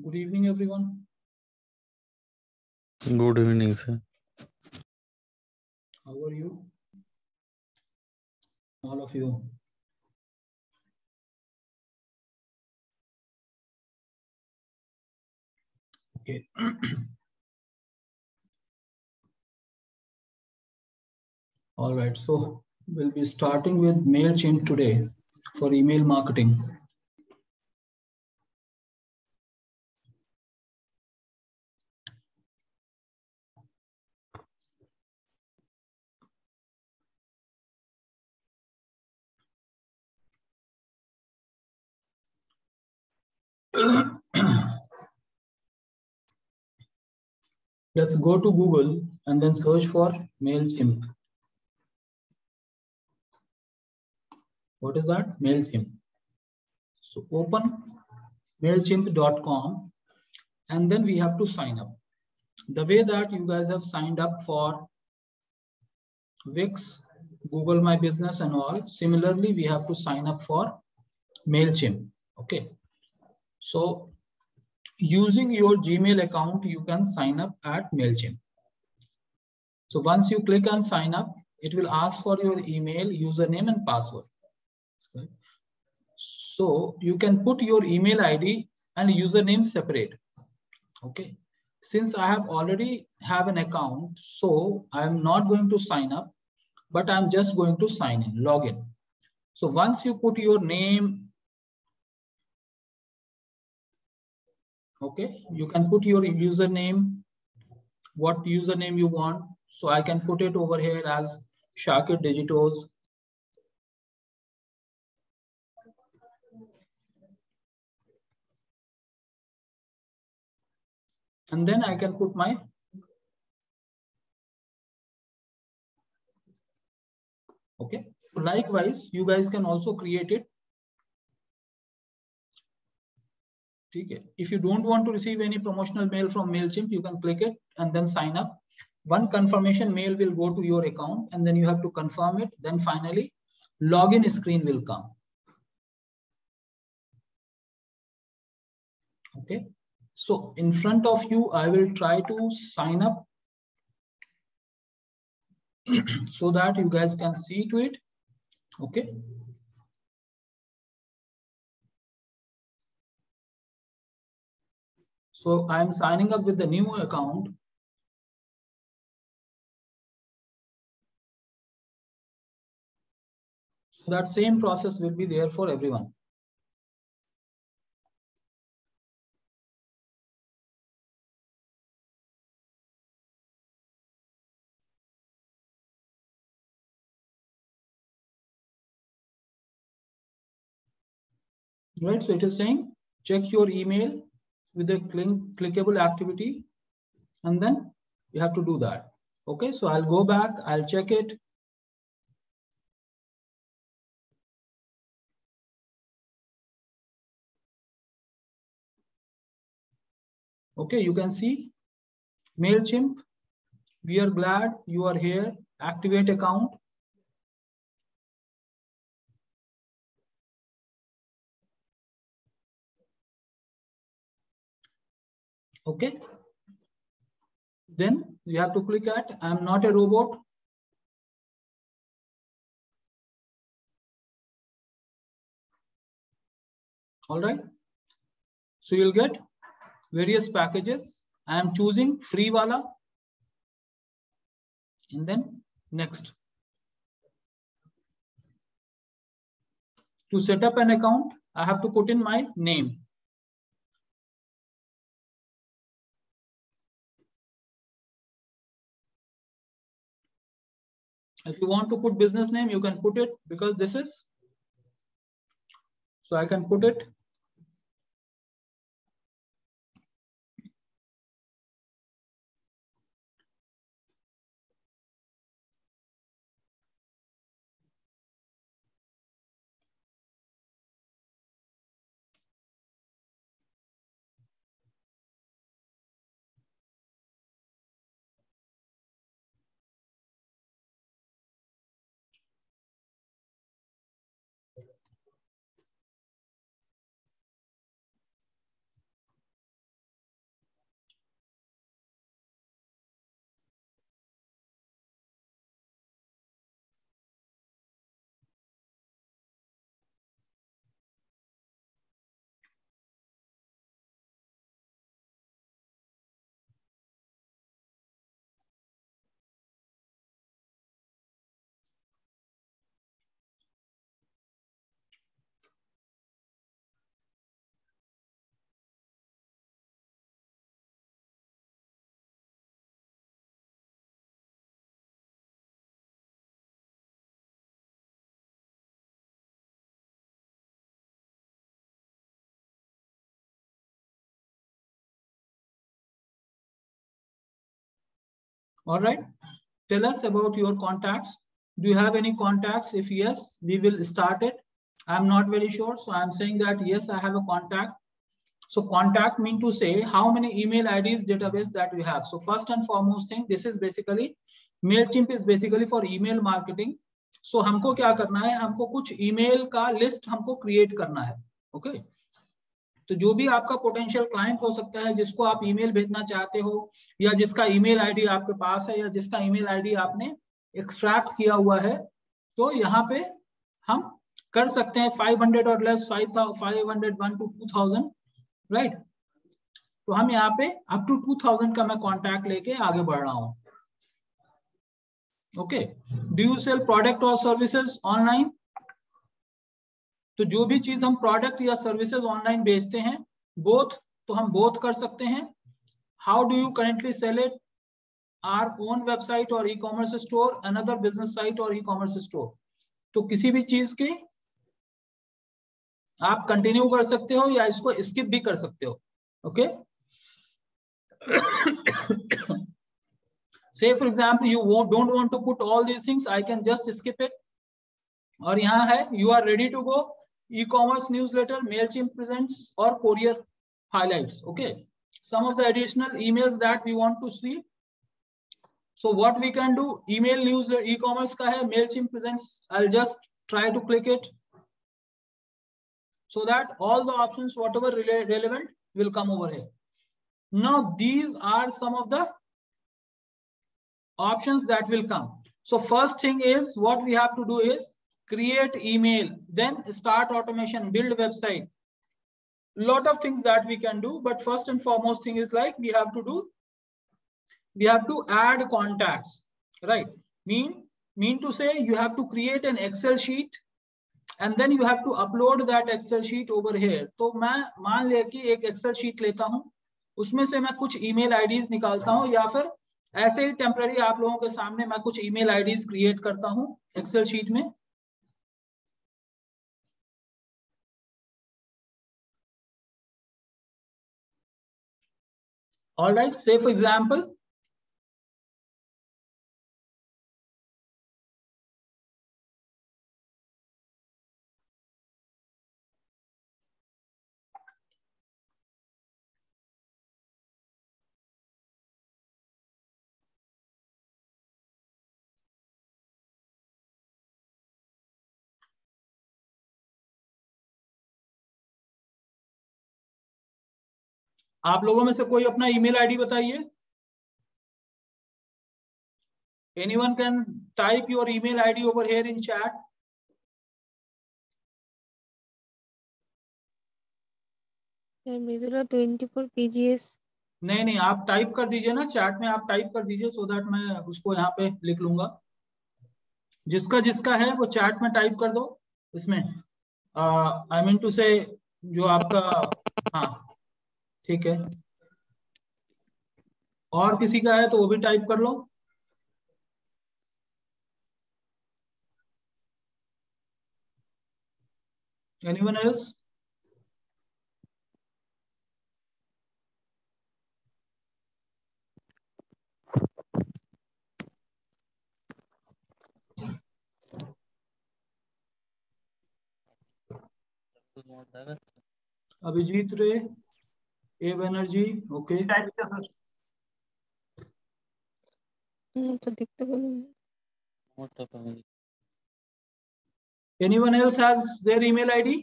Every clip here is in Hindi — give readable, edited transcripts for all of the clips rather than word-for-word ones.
Good evening, everyone. Good evening, sir. How are you? All of you. Okay. All right. So we'll be starting with MailChimp today for email marketing. Let's go to Google and then search for MailChimp. What is that? MailChimp. So open MailChimp.com and then we have to sign up. The way that you guys have signed up for Wix, Google My Business and all, similarly, we have to sign up for MailChimp. Okay. So using your Gmail account, you can sign up at MailChimp. So once you click on sign up, it will ask for your email, username and password. Right? So you can put your email ID and username separate. Okay. Since I have already have an account, so I'm not going to sign up, but I'm just going to sign in, log in. So once you put your name, okay, you can put your username, what username you want. So I can put it over here as Shakir Digitos. And then I can put my okay. Likewise, you guys can also create it. Okay. If you don't want to receive any promotional mail from MailChimp, you can click it and then sign up. One confirmation mail will go to your account and then you have to confirm it. Then finally, login screen will come. Okay. So in front of you, I will try to sign up so that you guys can see to it. Okay. So I'm signing up with the new account. So that same process will be there for everyone. Right. So it is saying check your email with a clickable activity, and then you have to do that. Okay. So I'll go back. I'll check it. Okay. You can see MailChimp. We are glad you are here. Activate account. Okay. Then you have to click at I'm not a robot. All right. So you'll get various packages. I am choosing free wala. And then next. To set up an account, I have to put in my name. If you want to put business name, you can put it because this is. So I can put it. All right. Tell us about your contacts. Do you have any contacts? If yes, we will start it. I'm not very sure. So I'm saying that yes, I have a contact. So contact mean to say how many email IDs database that we have. So first and foremost thing, this is basically MailChimp is basically for email marketing. So हमको क्या करना है, हमको कुछ ईमेल का लिस्ट हमको क्रिएट करना है. ओके तो जो भी आपका पोटेंशियल क्लाइंट हो सकता है जिसको आप ईमेल भेजना चाहते हो या जिसका ईमेल आईडी आपके पास है या जिसका ईमेल आईडी आपने एक्सट्रैक्ट किया हुआ है, तो यहाँ पे हम कर सकते हैं 500 और लेस 501 to 2000, राइट. तो हम यहाँ पे अप टू 2000 का मैं कॉन्टैक्ट लेके आगे बढ़ रहा हूँ. Okay. Do you sell product और सर्विसेज ऑनलाइन? तो जो भी चीज हम प्रोडक्ट या सर्विसेज ऑनलाइन बेचते हैं, बोथ, तो हम बोथ कर सकते हैं. How do you currently sell it? Our own website और e commerce store, another business site और ई कॉमर्स स्टोर. तो किसी भी चीज की आप कंटिन्यू कर सकते हो या इसको स्किप भी कर सकते हो. Okay. Say for example you don't want to put all these things, I can just skip it. और यहाँ है you are ready to go e-commerce newsletter, MailChimp presents or courier highlights. Okay, some of the additional emails that we want to see. So what we can do, email newsletter e-commerce का है, MailChimp presents. I'll just try to click it so that all the options whatever relevant will come over here. Now these are some of the options that will come. So first thing is what we have to do is create email, then start automation, build website. Lot of things that we can do, but first and foremost thing is like we have to add contacts, right? Mean to say you have to create an Excel sheet and then you have to upload that Excel sheet over here. तो मैं मान लिया कि एक Excel sheet लेता हूं, उसमें से मैं कुछ email IDs निकालता हूं या फिर ऐसे ही टेम्पररी आप लोगों के सामने मैं कुछ ईमेल आईडीज क्रिएट करता हूं एक्सेल शीट में. ऑलराइट, से फॉर एग्जांपल आप लोगों में से कोई अपना ईमेल आईडी बताइए. Anyone can type your email ID over here in chat. Mridula 24 PGS. नहीं, आप टाइप कर दीजिए ना चैट में, आप टाइप कर दीजिए सो दैट मैं उसको यहाँ पे लिख लूंगा. जिसका जिसका है वो चैट में टाइप कर दो. इसमें आई मीन टू से जो आपका, हाँ ठीक है. और किसी का है तो वो भी टाइप कर लो. Anyone else? अभिजीत रे, ए बनर्जी, ओके. टाइप किया सर. तो दिखते Anyone else has their email ID?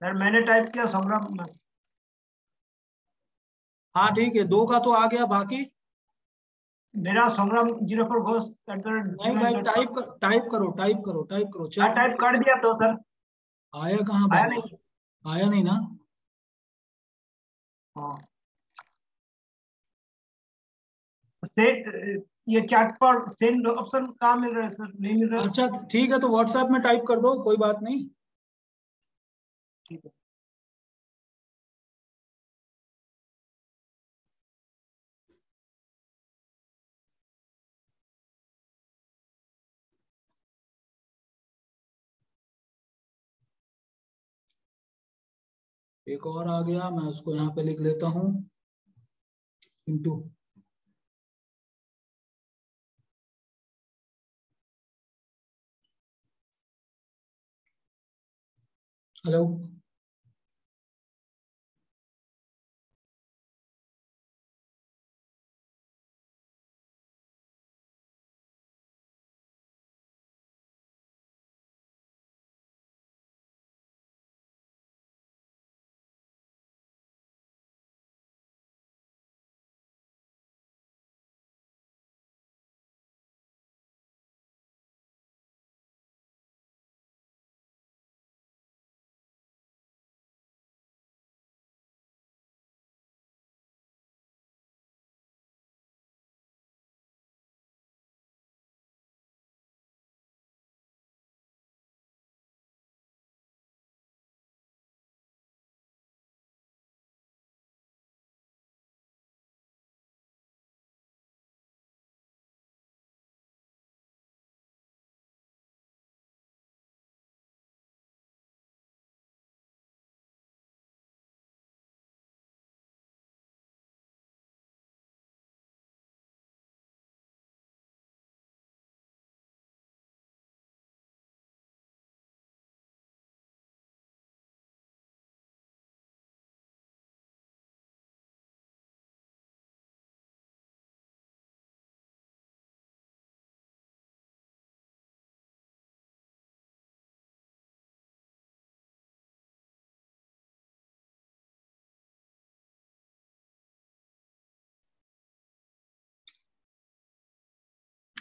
Sir मैंने टाइप किया संग्राम बस. हाँ ठीक है, 2 का तो आ गया, बाकी मेरा संग्राम 04 घोष. नहीं भाई, टाइप करो. हाँ टाइप कर दिया तो सर. आया कहाँ बाबा? आया नहीं ना. हाँ सेट ये चैट पर सेंड ऑप्शन कहाँ मिल रहा है सर? नहीं मिल रहा है. अच्छा ठीक है, तो व्हाट्सएप में टाइप कर दो, कोई बात नहीं. ठीक है. एक और आ गया, मैं उसको यहाँ पे लिख लेता हूँ. Into hello,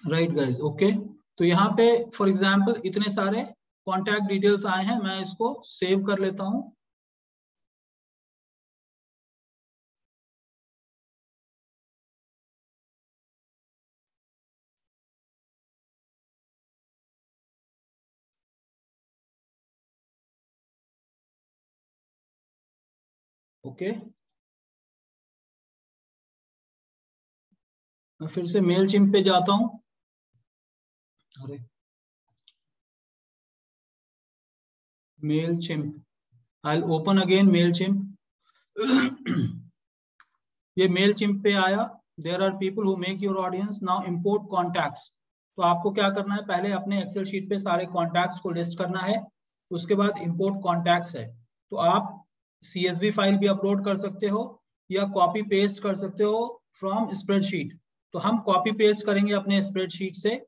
right guys, okay. तो यहाँ पे फॉर एग्जांपल इतने सारे कॉन्टैक्ट डिटेल्स आए हैं, मैं इसको सेव कर लेता हूँ। ओके, मैं फिर से मेल चिम्प पे जाता हूँ। अरे Mailchimp, I will open again Mailchimp. ये मेल चिम्प पे आया। There are people who make your audience, now import contacts. तो आपको क्या करना है, पहले अपने एक्सेल शीट पे सारे कॉन्टैक्ट्स को लिस्ट करना है, उसके बाद इंपोर्ट कॉन्टैक्ट्स है। तो आप CSV फाइल भी अपलोड कर सकते हो या कॉपी पेस्ट कर सकते हो फ्रॉम स्प्रेडशीट। तो हम कॉपी पेस्ट करेंगे अपने स्प्रेडशीट से,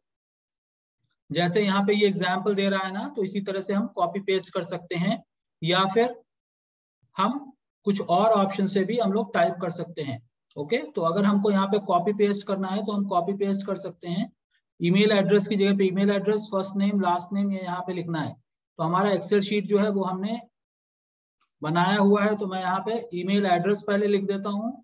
जैसे यहाँ पे ये एग्जाम्पल दे रहा है ना, तो इसी तरह से हम कॉपी पेस्ट कर सकते हैं, या फिर हम कुछ और ऑप्शन से भी हम लोग टाइप कर सकते हैं। ओके, तो अगर हमको यहाँ पे कॉपी पेस्ट करना है तो हम कॉपी पेस्ट कर सकते हैं। ईमेल एड्रेस की जगह पे email address, first name last name ये यहाँ पे लिखना है। तो हमारा एक्सेल शीट जो है वो हमने बनाया हुआ है, तो मैं यहाँ पे ईमेल एड्रेस पहले लिख देता हूँ।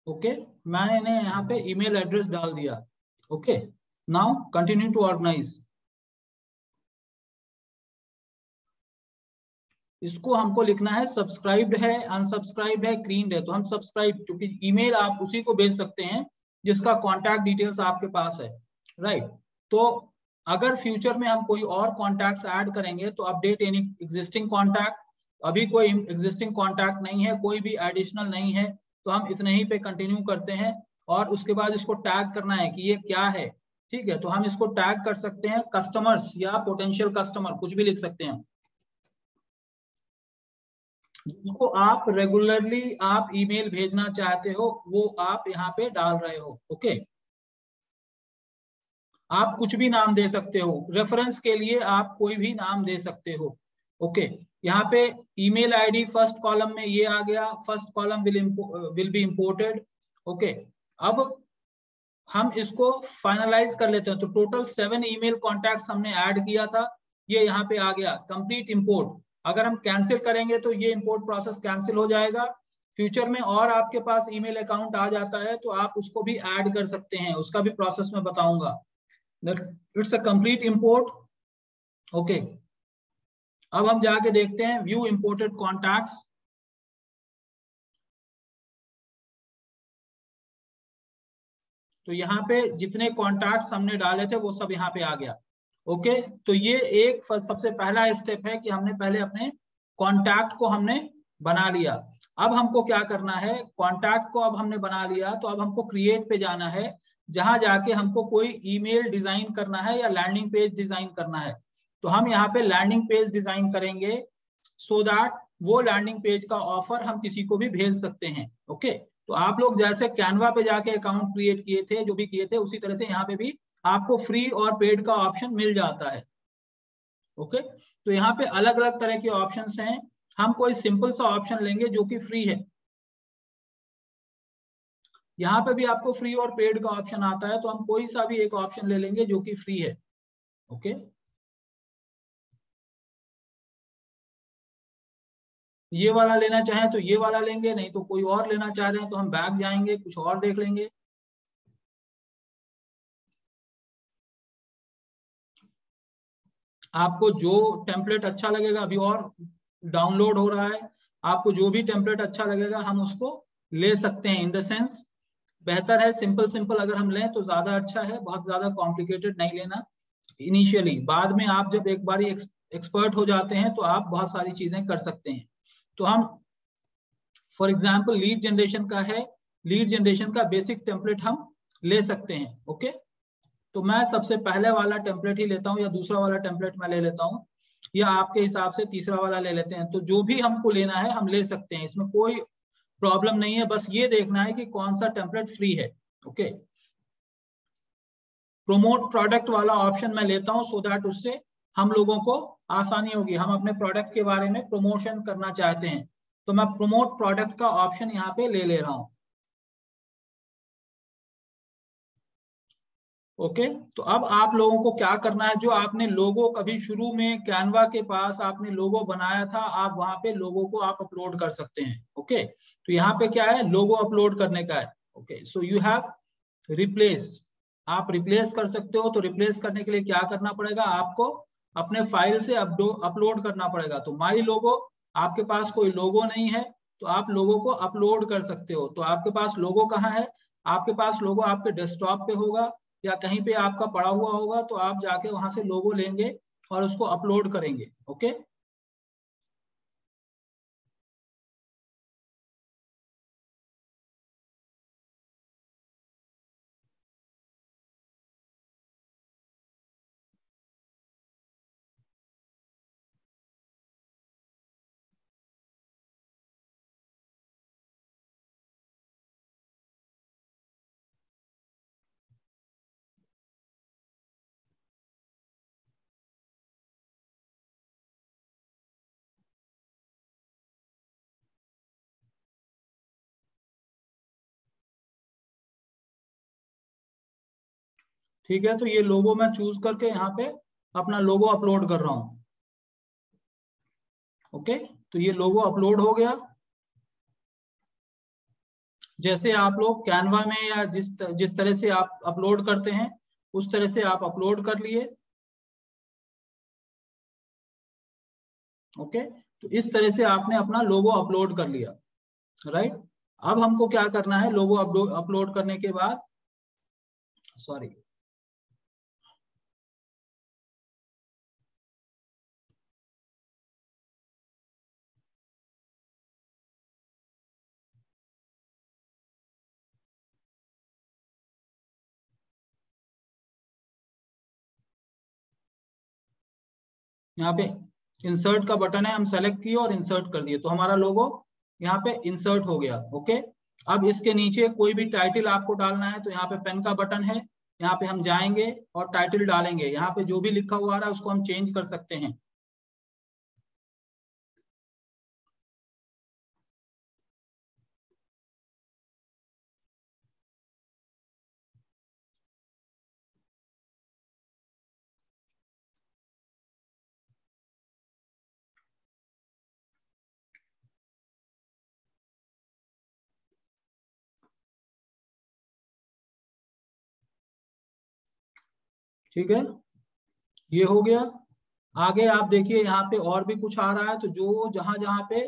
ओके, मैंने यहाँ पे ईमेल एड्रेस डाल दिया। Okay, now continue to organise. इसको हमको लिखना है सब्सक्राइब्ड है, अनसब्सक्राइब्ड है, क्लीन्ड है। तो हम सब्सक्राइब, क्योंकि ईमेल आप उसी को भेज सकते हैं जिसका कॉन्टैक्ट डिटेल्स आपके पास है, राइट। तो अगर फ्यूचर में हम कोई और कॉन्टैक्ट्स ऐड करेंगे तो अपडेट एनी एग्जिस्टिंग कॉन्टैक्ट। अभी कोई एग्जिस्टिंग कॉन्टैक्ट नहीं है, कोई भी एडिशनल नहीं है, तो हम इतने ही पे कंटिन्यू करते हैं। और उसके बाद इसको टैग करना है कि ये क्या है, ठीक है। तो हम इसको टैग कर सकते हैं कस्टमर्स या पोटेंशियल कस्टमर, कुछ भी लिख सकते हैं, जिसको आप रेगुलरली आप ईमेल भेजना चाहते हो वो आप यहाँ पे डाल रहे हो। ओके, आप कुछ भी नाम दे सकते हो, रेफरेंस के लिए आप कोई भी नाम दे सकते हो। ओके, यहाँ पे ईमेल आईडी फर्स्ट कॉलम में ये आ गया, first column will be imported. Okay, अब हम इसको फाइनलाइज कर लेते हैं। तो टोटल 7 ईमेल कॉन्टैक्ट्स हमने ऐड किया था, ये यहाँ पे आ गया कंप्लीट इंपोर्ट। अगर हम कैंसिल करेंगे तो ये इंपोर्ट प्रोसेस कैंसिल हो जाएगा। फ्यूचर में और आपके पास ईमेल अकाउंट आ जाता है तो आप उसको भी ऐड कर सकते हैं, उसका भी प्रोसेस मैं बताऊंगा। It's a complete import. Okay, अब हम जाके देखते हैं व्यू इंपोर्टेड कॉन्टैक्ट्स। तो यहाँ पे जितने कॉन्टैक्ट्स हमने डाले थे वो सब यहाँ पे आ गया। ओके, तो ये एक सबसे पहला स्टेप है कि हमने पहले अपने कॉन्टैक्ट को हमने बना लिया। अब हमको क्या करना है, कॉन्टैक्ट को अब हमने बना लिया तो अब हमको क्रिएट पे जाना है, जहां जाके हमको कोई ईमेल डिजाइन करना है या लैंडिंग पेज डिजाइन करना है। तो हम यहाँ पे लैंडिंग पेज डिजाइन करेंगे सो दैट वो लैंडिंग पेज का ऑफर हम किसी को भी भेज सकते हैं। ओके, तो आप लोग जैसे कैनवा पे जाके अकाउंट क्रिएट किए थे, जो भी किए थे, उसी तरह से यहाँ पे भी आपको फ्री और पेड का ऑप्शन मिल जाता है। ओके, तो यहाँ पे अलग अलग तरह के ऑप्शंस हैं। हम कोई सिंपल सा ऑप्शन लेंगे जो कि फ्री है। यहाँ पे भी आपको फ्री और पेड का ऑप्शन आता है, तो हम कोई सा भी एक ऑप्शन ले लेंगे जो कि फ्री है। ओके, ये वाला लेना चाहें तो ये वाला लेंगे, नहीं तो कोई और लेना चाह रहे हैं तो हम बैक जाएंगे, कुछ और देख लेंगे। आपको जो टेम्पलेट अच्छा लगेगा, अभी और डाउनलोड हो रहा है, आपको जो भी टेम्पलेट अच्छा लगेगा हम उसको ले सकते हैं। इन द सेंस बेहतर है सिंपल सिंपल अगर हम लें तो ज्यादा अच्छा है, बहुत ज्यादा कॉम्प्लिकेटेड नहीं लेना इनिशियली। बाद में आप जब एक बार एक्सपर्ट हो जाते हैं तो आप बहुत सारी चीजें कर सकते हैं। तो हम फॉर एग्जाम्पल लीड जनरेशन का है, लीड जनरेशन का बेसिक टेम्पलेट हम ले सकते हैं। ओके, तो मैं सबसे पहले वाला टेम्पलेट ही लेता हूँ, या दूसरा वाला टेम्पलेट मैं ले लेता हूँ, या आपके हिसाब से तीसरा वाला ले लेते हैं। तो जो भी हमको लेना है हम ले सकते हैं, इसमें कोई प्रॉब्लम नहीं है। बस ये देखना है कि कौन सा टेम्पलेट फ्री है। ओके, प्रोमोट प्रोडक्ट वाला ऑप्शन मैं लेता हूं सो दैट उससे हम लोगों को आसानी होगी। हम अपने प्रोडक्ट के बारे में प्रमोशन करना चाहते हैं, तो मैं प्रोमोट प्रोडक्ट का ऑप्शन यहाँ पे ले रहा हूं। ओके, तो अब आप लोगों को क्या करना है, जो आपने लोगो कभी शुरू में कैनवा के पास आपने लोगो बनाया था, आप वहां पे लोगो को आप अपलोड कर सकते हैं। ओके, तो यहाँ पे क्या है, लोगो अपलोड करने का है। Okay, so you have replace, आप रिप्लेस कर सकते हो। तो रिप्लेस करने के लिए क्या करना पड़ेगा, आपको अपने फाइल से अपलोड करना पड़ेगा। तो माई लोगो, आपके पास कोई लोगो नहीं है तो आप लोगो को अपलोड कर सकते हो। तो आपके पास लोगो कहाँ है, आपके पास लोगो आपके डेस्कटॉप पे होगा या कहीं पे आपका पड़ा हुआ होगा, तो आप जाके वहां से लोगो लेंगे और उसको अपलोड करेंगे। ओके, ठीक है, तो ये लोगो मैं चूज करके यहाँ पे अपना लोगो अपलोड कर रहा हूँ। ओके, तो ये लोगो अपलोड हो गया। जैसे आप लोग कैनवा में या जिस तरह से आप अपलोड करते हैं उस तरह से आप अपलोड कर लिए। ओके, तो इस तरह से आपने अपना लोगो अपलोड कर लिया। राइट, अब हमको क्या करना है, लोगो अपलोड करने के बाद, सॉरी, यहाँ पे इंसर्ट का बटन है, हम सेलेक्ट किए और इंसर्ट कर दिए, तो हमारा लोगो यहाँ पे इंसर्ट हो गया। ओके, अब इसके नीचे कोई भी टाइटल आपको डालना है तो यहाँ पे पेन का बटन है, यहाँ पे हम जाएंगे और टाइटल डालेंगे। यहाँ पे जो भी लिखा हुआ आ रहा है उसको हम चेंज कर सकते हैं। ठीक है, ये हो गया। आगे आप देखिए यहाँ पे और भी कुछ आ रहा है, तो जो जहां पे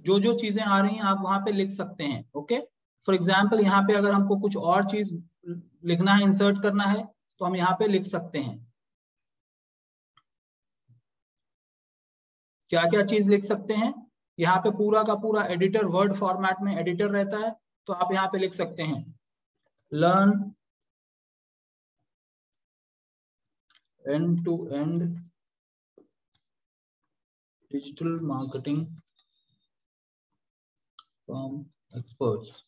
जो चीजें आ रही हैं आप वहां पे लिख सकते हैं। ओके, फॉर एग्जाम्पल यहाँ पे अगर हमको कुछ और चीज लिखना है, इंसर्ट करना है, तो हम यहाँ पे लिख सकते हैं। क्या क्या चीज लिख सकते हैं? यहाँ पे पूरा का पूरा एडिटर, वर्ड फॉर्मेट में एडिटर रहता है, तो आप यहाँ पे लिख सकते हैं learn end to end digital marketing from experts.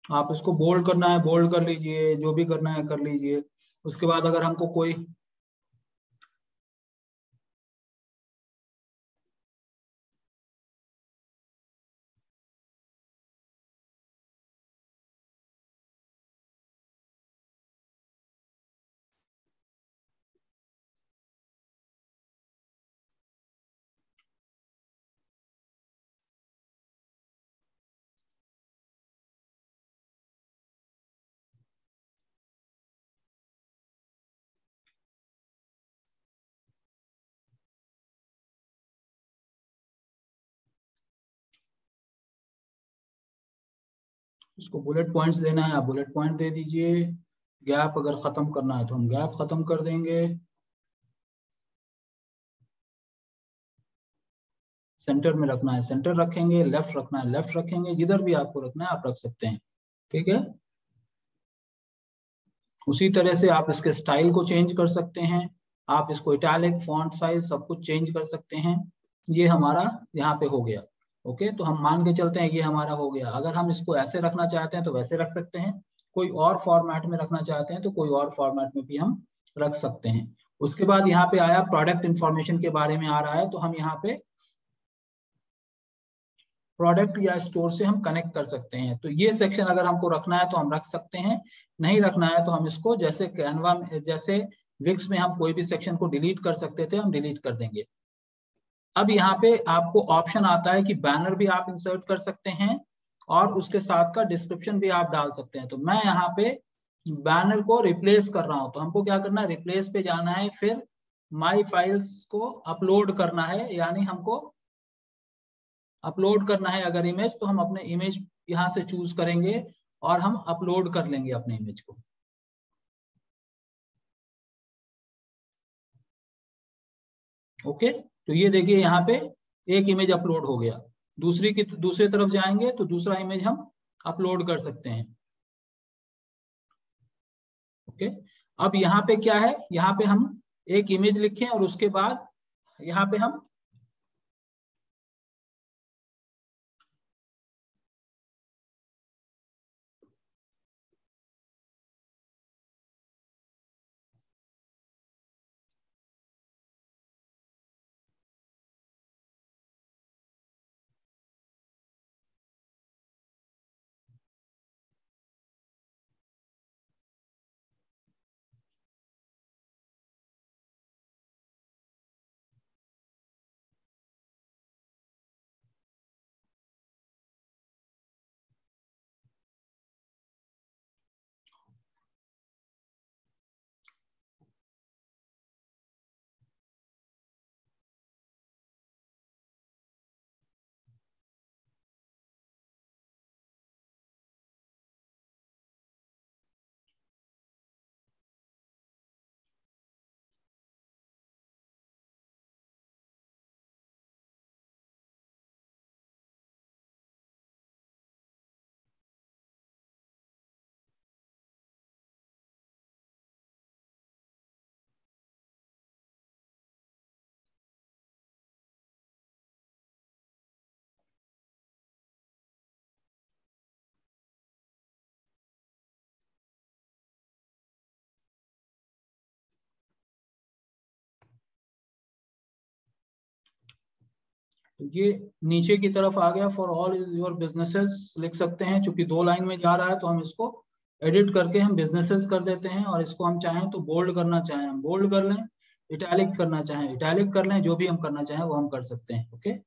आप इसको बोल्ड करना है बोल्ड कर लीजिए, जो भी करना है कर लीजिए। उसके बाद अगर हमको कोई इसको बुलेट पॉइंट्स देना है, आप बुलेट पॉइंट दे दीजिए। गैप अगर खत्म करना है तो हम गैप खत्म कर देंगे। सेंटर में रखना है सेंटर रखेंगे, लेफ्ट रखना है लेफ्ट रखेंगे, जिधर भी आपको रखना है आप रख सकते हैं। ठीक है, उसी तरह से आप इसके स्टाइल को चेंज कर सकते हैं। आप इसको इटैलिक, फॉन्ट साइज सब कुछ चेंज कर सकते हैं। ये हमारा यहाँ पे हो गया। ओके, तो हम मान के चलते हैं ये हमारा हो गया। अगर हम इसको ऐसे रखना चाहते हैं तो वैसे रख सकते हैं, कोई और फॉर्मेट में रखना चाहते हैं तो कोई और फॉर्मेट में भी हम रख सकते हैं। उसके बाद यहाँ पे आया प्रोडक्ट इंफॉर्मेशन के बारे में आ रहा है, तो हम यहाँ पे प्रोडक्ट या स्टोर से हम कनेक्ट कर सकते हैं। तो ये सेक्शन अगर हमको रखना है तो हम रख सकते हैं, नहीं रखना है तो हम इसको जैसे कैनवा में, जैसे विक्स में हम कोई भी सेक्शन को डिलीट कर सकते थे, हम डिलीट कर देंगे। अब यहाँ पे आपको ऑप्शन आता है कि बैनर भी आप इंसर्ट कर सकते हैं और उसके साथ का डिस्क्रिप्शन भी आप डाल सकते हैं। तो मैं यहाँ पे बैनर को रिप्लेस कर रहा हूं, तो हमको क्या करना है, रिप्लेस पे जाना है, फिर माई फाइल्स को अपलोड करना है, यानी हमको अपलोड करना है अगर इमेज, तो हम अपने इमेज यहां से चूज करेंगे और हम अपलोड कर लेंगे अपने इमेज को। ओके, तो ये देखिए यहाँ पे एक इमेज अपलोड हो गया। दूसरे तरफ जाएंगे तो दूसरा इमेज हम अपलोड कर सकते हैं। ओके, अब यहाँ पे क्या है, यहाँ पे हम एक इमेज लिखें और उसके बाद यहाँ पे हम ये नीचे की तरफ आ गया, फॉर ऑल योर बिजनेसेस लिख सकते हैं। चूंकि 2 लाइन में जा रहा है तो हम इसको एडिट करके हम बिजनेसेस कर देते हैं, और इसको हम चाहें तो बोल्ड करना चाहें हम बोल्ड कर लें, इटैलिक करना चाहें इटैलिक कर लें, जो भी हम करना चाहें वो हम कर सकते हैं। ओके,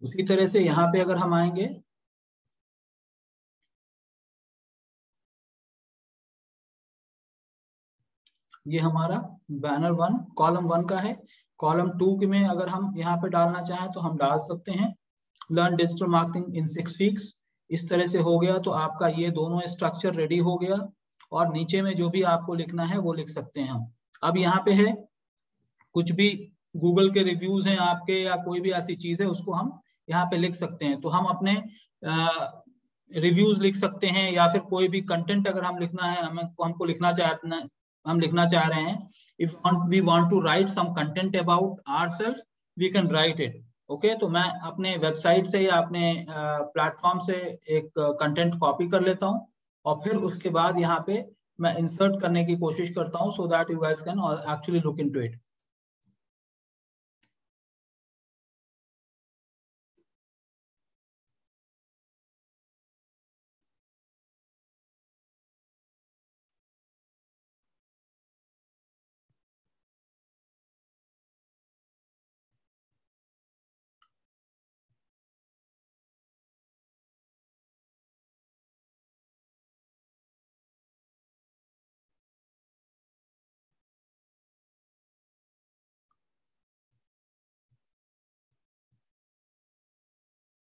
उसी तरह से यहाँ पे अगर हम आएंगे, ये हमारा बैनर 1 कॉलम 1 का है। कॉलम 2 में अगर हम यहाँ पे डालना चाहें तो हम डाल सकते हैं, learn digital marketing in 6 weeks. इस तरह से हो गया तो आपका ये दोनों स्ट्रक्चर रेडी हो गया, और नीचे में जो भी आपको लिखना है वो लिख सकते हैं हम। अब यहाँ पे है कुछ भी गूगल के रिव्यूज हैं आपके या कोई भी ऐसी चीज है उसको हम यहाँ पे लिख सकते हैं। तो हम अपने रिव्यूज लिख सकते हैं, या फिर कोई भी कंटेंट अगर हम लिखना है, हमको लिखना चाह रहे हैं, if we want to write some content about ourselves, we can write it. Okay तो मैं अपने वेबसाइट से या अपने प्लेटफॉर्म से एक कंटेंट कॉपी कर लेता हूँ, और फिर उसके बाद यहाँ पे मैं इंसर्ट करने की कोशिश करता हूँ, so that you guys can actually look into it.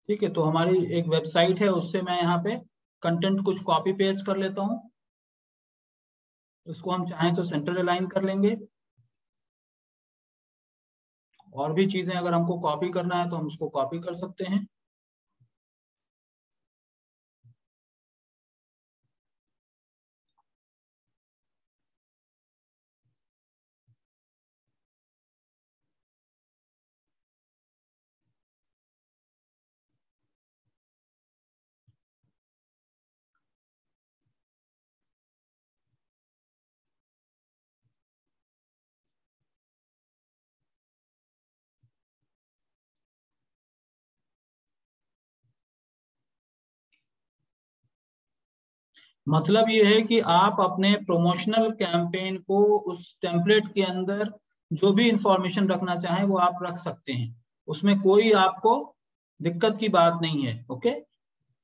ठीक है, तो हमारी एक वेबसाइट है, उससे मैं यहाँ पे कंटेंट कुछ कॉपी पेस्ट कर लेता हूँ। इसको हम चाहें तो सेंटर अलाइन कर लेंगे, और भी चीजें अगर हमको कॉपी करना है तो हम उसको कॉपी कर सकते हैं। मतलब ये है कि आप अपने प्रमोशनल कैंपेन को उस टेम्पलेट के अंदर जो भी इंफॉर्मेशन रखना चाहें वो आप रख सकते हैं, उसमें कोई आपको दिक्कत की बात नहीं है। ओके,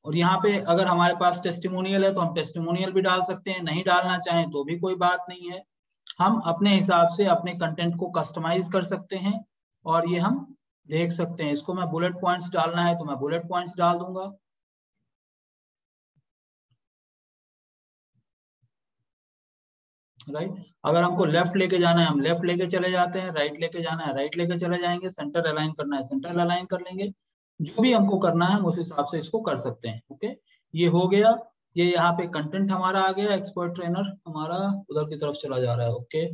और यहाँ पे अगर हमारे पास टेस्टिमोनियल है तो हम टेस्टिमोनियल भी डाल सकते हैं, नहीं डालना चाहें तो भी कोई बात नहीं है। हम अपने हिसाब से अपने कंटेंट को कस्टमाइज कर सकते हैं, और ये हम देख सकते हैं। इसको मैं बुलेट पॉइंट्स डालना है तो मैं बुलेट पॉइंट्स डाल दूंगा। राइट, अगर हमको लेफ्ट लेके जाना है हम लेफ्ट लेके चले जाते हैं, राइट लेके जाना है राइट लेके चले जाएंगे, सेंटर अलाइन करना है सेंटर अलाइन कर लेंगे। जो भी हमको करना है हम उस हिसाब से इसको कर सकते हैं। ओके, ये हो गया। ये यहाँ पे कंटेंट हमारा आ गया, एक्सपर्ट ट्रेनर हमारा उधर की तरफ चला जा रहा है। ओके,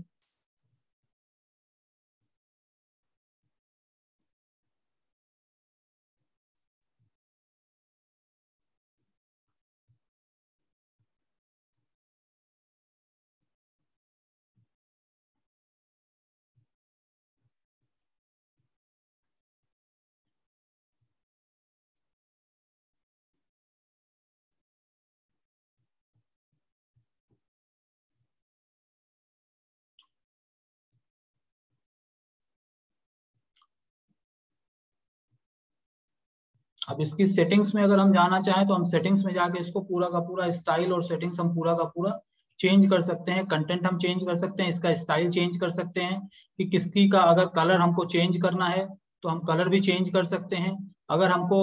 अब इसकी सेटिंग्स में अगर हम जाना चाहें तो हम सेटिंग्स में जाके इसको पूरा का पूरा स्टाइल और सेटिंग्स हम पूरा का पूरा चेंज कर सकते हैं। कंटेंट हम चेंज कर सकते हैं, इसका स्टाइल चेंज कर सकते हैं, कि किसकी का अगर कलर हमको चेंज करना है तो हम कलर भी चेंज कर सकते हैं। अगर हमको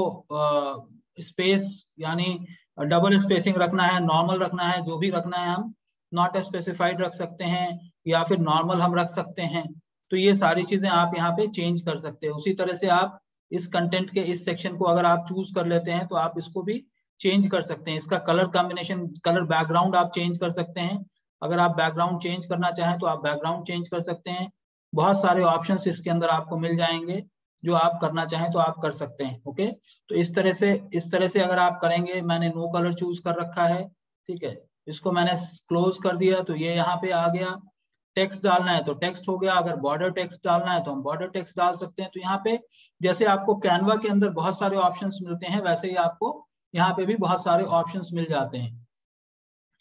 स्पेस यानी डबल स्पेसिंग रखना है, नॉर्मल रखना है, जो भी रखना है हम नॉट स्पेसिफाइड रख सकते हैं, या फिर नॉर्मल हम रख सकते हैं। तो ये सारी चीजें आप यहाँ पे चेंज कर सकते हैं। उसी तरह से आप इस कंटेंट के इस सेक्शन को अगर आप चूज कर लेते हैं तो आप इसको भी चेंज कर सकते हैं। इसका कलर कॉम्बिनेशन, कलर बैकग्राउंड आप चेंज कर सकते हैं। अगर आप बैकग्राउंड चेंज करना चाहें तो आप बैकग्राउंड चेंज कर सकते हैं। बहुत सारे ऑप्शंस इसके अंदर आपको मिल जाएंगे, जो आप करना चाहें तो आप कर सकते हैं। ओके, तो इस तरह से अगर आप करेंगे, मैंने नो कलर चूज कर रखा है। ठीक है, इसको मैंने क्लोज कर दिया तो ये यहाँ पे आ गया। टेक्स्ट डालना है तो टेक्स्ट हो गया, अगर बॉर्डर टेक्स्ट डालना है तो हम बॉर्डर टेक्स्ट डाल सकते हैं। तो यहाँ पे जैसे आपको कैनवा के अंदर बहुत सारे ऑप्शंस मिलते हैं, वैसे ही आपको यहाँ पे भी बहुत सारे ऑप्शंस मिल जाते हैं।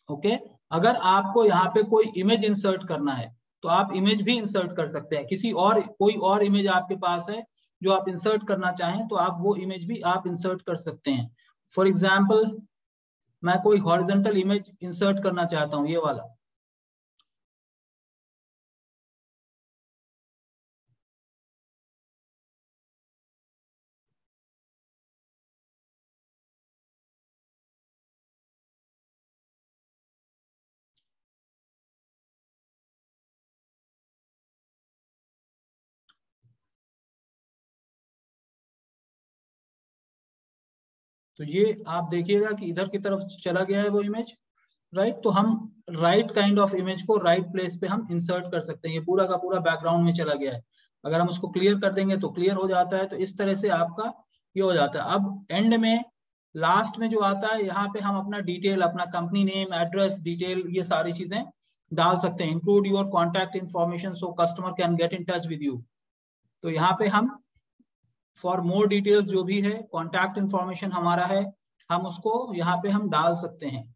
ओके, अगर आपको यहाँ पे कोई इमेज इंसर्ट करना है तो आप इमेज भी इंसर्ट कर सकते हैं। कोई और इमेज आपके पास है जो आप इंसर्ट करना चाहें तो आप वो इमेज भी आप इंसर्ट कर सकते हैं। फॉर एग्जाम्पल मैं कोई हॉरिजॉन्टल इमेज इंसर्ट करना चाहता हूं, ये वाला। तो ये आप देखिएगा कि इधर की तरफ चला गया है वो इमेज, राइट। तो हम राइट काइंड ऑफ इमेज को राइट प्लेस पे हम इंसर्ट कर सकते हैं। ये पूरा का पूरा बैकग्राउंड में चला गया है। अगर हम उसको क्लियर कर देंगे तो क्लियर हो जाता है। तो इस तरह से आपका ये हो जाता है। अब एंड में लास्ट में जो आता है, यहाँ पे हम अपना डिटेल, अपना कंपनी नेम, एड्रेस डिटेल, ये सारी चीजें डाल सकते हैं। Include your contact information so customer can get in touch with you. तो यहाँ पे हम फॉर मोर डिटेल्स जो भी है, कॉन्टैक्ट इन्फॉर्मेशन हमारा है, हम उसको यहाँ पे हम डाल सकते हैं।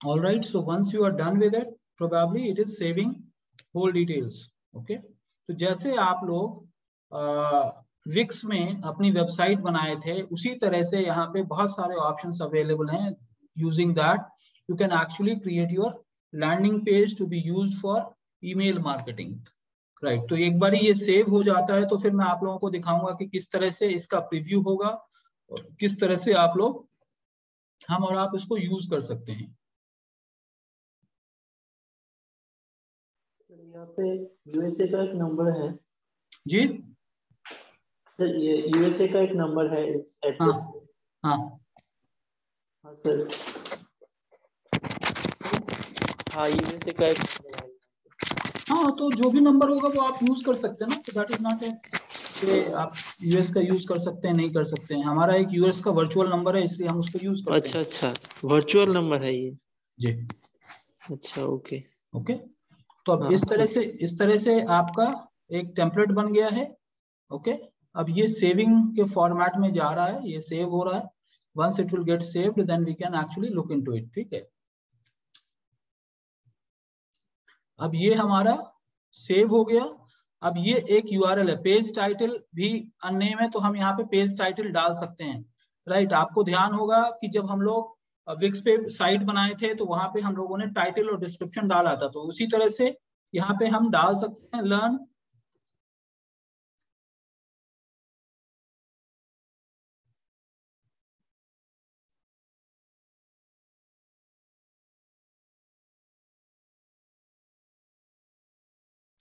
All right, so once you are done with it, probably it is saving whole details. Okay, तो जैसे आप लोग विक्स में अपनी वेबसाइट बनाए थे, उसी तरह से यहाँ पे बहुत सारे ऑप्शंस अवेलेबल हैं। Using that you can actually create your landing page to be used for email marketing, right. तो एक बार ये सेव हो जाता है तो फिर मैं आप लोगों को दिखाऊंगा कि किस तरह से इसका प्रीव्यू होगा और किस तरह से आप लोग, हम और आप इसको यूज कर सकते हैं। यहाँ पे यूएसए का एक नंबर है जी सर, ये यूएसए का एक नंबर है इस हाँ एड्रेस पे। हाँ हाँ सर, हाँ यूएसए का एक नंबर है। हाँ, तो जो भी नंबर होगा वो आप यूज कर सकते हैं ना। तो दैट इज नॉट ए कि आप यूएस का यूज कर सकते हैं, नहीं कर सकते हैं। हमारा एक यूएस का वर्चुअल नंबर है, इसलिए हम उसको यूज करते अच्छा हैं। अच्छा, वर्चुअल नंबर है ये। जी अच्छा, ओके। ओके। तो अब हाँ इस तरह से आपका एक टेम्पलेट बन गया है। ओके, अब ये सेविंग के फॉर्मेट में जा रहा है, ये सेव हो रहा है। Once it will get saved then we can actually look into it. ठीक है, अब ये हमारा सेव हो गया। अब ये एक यूआरएल है, पेज टाइटल भी अननेम है, तो हम यहाँ पे पेज टाइटल डाल सकते हैं, राइट। आपको ध्यान होगा कि जब हम लोग विक्स पे साइट बनाए थे तो वहां पे हम लोगों ने टाइटल और डिस्क्रिप्शन डाला था, तो उसी तरह से यहाँ पे हम डाल सकते हैं लर्न।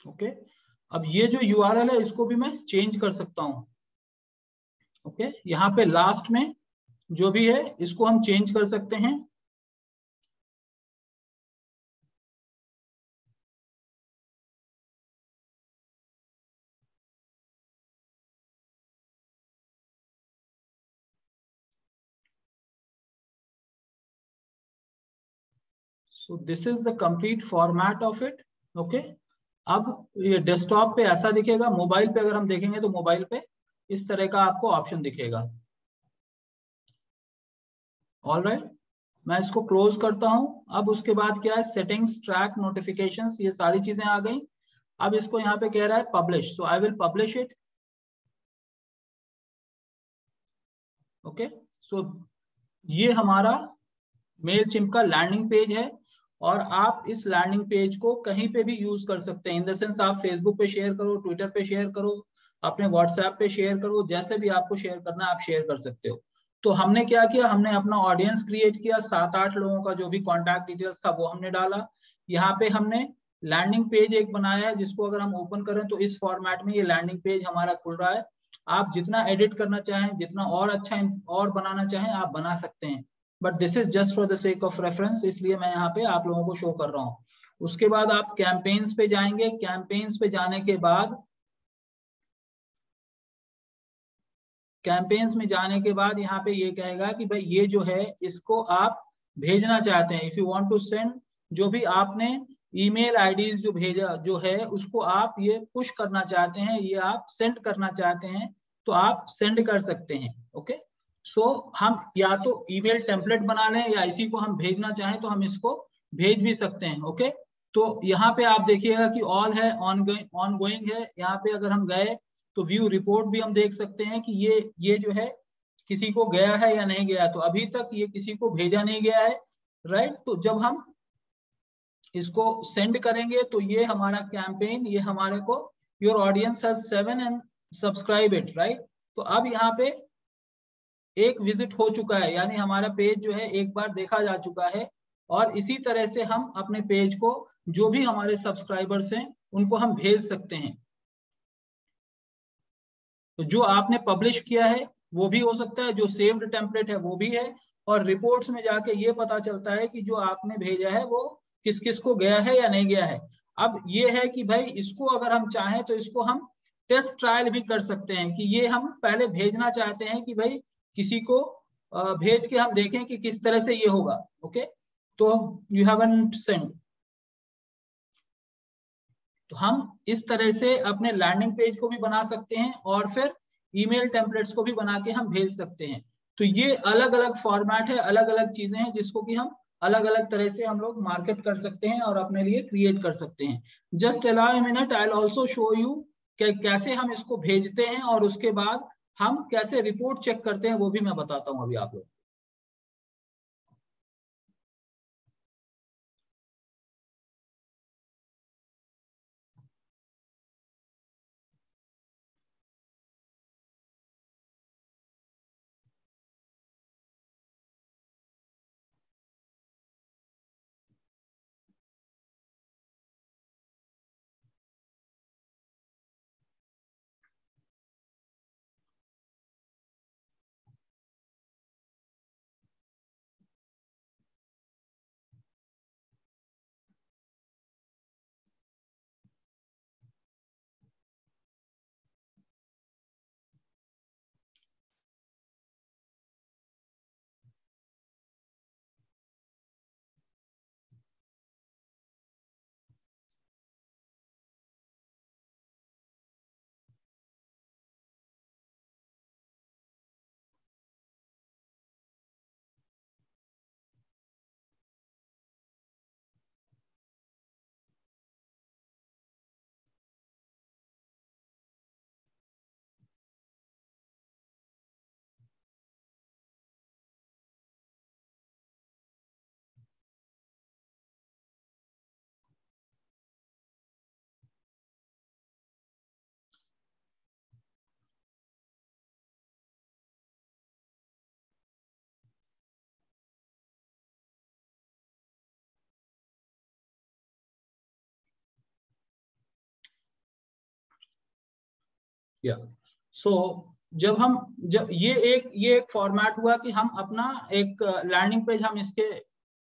ओके, अब ये जो यूआरएल है इसको भी मैं चेंज कर सकता हूँ। ओके, यहाँ पे लास्ट में जो भी है इसको हम चेंज कर सकते हैं। So this is the complete format of it. Okay. अब ये डेस्कटॉप पे ऐसा दिखेगा, मोबाइल पे अगर हम देखेंगे तो मोबाइल पे इस तरह का आपको ऑप्शन दिखेगा। ऑलराइट, मैं इसको क्लोज करता हूं। अब उसके बाद क्या है, सेटिंग्स, ट्रैक, नोटिफिकेशंस, ये सारी चीजें आ गई। अब इसको यहाँ पे कह रहा है publish, so I will publish it. Okay, so ये हमारा मेलचिम्प का लैंडिंग पेज है और आप इस लैंडिंग पेज को कहीं पे भी यूज कर सकते हैं। इन द सेंस आप फेसबुक पे शेयर करो, ट्विटर पे शेयर करो, अपने व्हाट्सएप पे शेयर करो, जैसे भी आपको शेयर करना है आप शेयर कर सकते हो। तो हमने क्या किया, हमने अपना ऑडियंस क्रिएट किया, 7-8 लोगों का जो भी कॉन्टैक्ट डिटेल्स था वो हमने डाला। यहाँ पे हमने लैंडिंग पेज एक बनाया है जिसको अगर हम ओपन करें तो इस फॉर्मेट में ये लैंडिंग पेज हमारा खुल रहा है। आप जितना एडिट करना चाहें, जितना और अच्छा और बनाना चाहें आप बना सकते हैं, but this is just for the sake of reference, इसलिए मैं यहाँ पे आप लोगों को शो कर रहा हूँ। उसके बाद आप कैंपेन्स पे जाएंगे। कैंपेन्स पे जाने के बाद यहाँ पे ये कहेगा कि भाई ये जो है इसको आप भेजना चाहते हैं। If you want to send, जो भी आपने ईमेल आईडीज जो भेजा जो है उसको आप ये पुश करना चाहते हैं, ये आप सेंड करना चाहते हैं तो आप सेंड कर सकते हैं। ओके, सो हम या तो ईमेल टेम्पलेट बना लें या इसी को हम भेजना चाहें तो हम इसको भेज भी सकते हैं। ओके, तो यहाँ पे आप देखिएगा कि ऑल है, ऑनगोइंग है। यहाँ पे अगर हम गए तो व्यू रिपोर्ट भी हम देख सकते हैं कि ये जो है किसी को गया है या नहीं गया। तो अभी तक ये किसी को भेजा नहीं गया है, राइट। तो जब हम इसको सेंड करेंगे तो ये हमारा कैंपेन, ये हमारे को your audience has 7 and subscribe it, right. तो अब यहाँ पे एक विजिट हो चुका है, यानी हमारा पेज जो है एक बार देखा जा चुका है। और इसी तरह से हम अपने पेज को जो भी हमारे सब्सक्राइबर्स हैं उनको हम भेज सकते हैं। तो जो आपने पब्लिश किया है वो भी हो सकता है, जो सेव्ड टेम्पलेट है वो भी है, और रिपोर्ट्स में जाके ये पता चलता है कि जो आपने भेजा है वो किस किस को गया है या नहीं गया है। अब ये है कि भाई इसको अगर हम चाहें तो इसको हम टेस्ट ट्रायल भी कर सकते हैं कि ये हम पहले भेजना चाहते हैं कि भाई किसी को भेज के हम देखें कि किस तरह से ये होगा। ओके, तो यू हैवंट सेंड, तो हम इस तरह से अपने लैंडिंग पेज को भी बना सकते हैं और फिर ईमेल टेम्पलेट्स को भी बना के हम भेज सकते हैं। तो ये अलग अलग फॉर्मेट है, अलग अलग चीजें हैं जिसको कि हम अलग अलग तरह से हम लोग मार्केट कर सकते हैं और अपने लिए क्रिएट कर सकते हैं। Just allow a minute, I will also show you कि कैसे हम इसको भेजते हैं और उसके बाद हम कैसे रिपोर्ट चेक करते हैं वो भी मैं बताता हूं अभी आप लोग। या जब ये एक फॉर्मेट हुआ कि हम अपना एक लैंडिंग पेज हम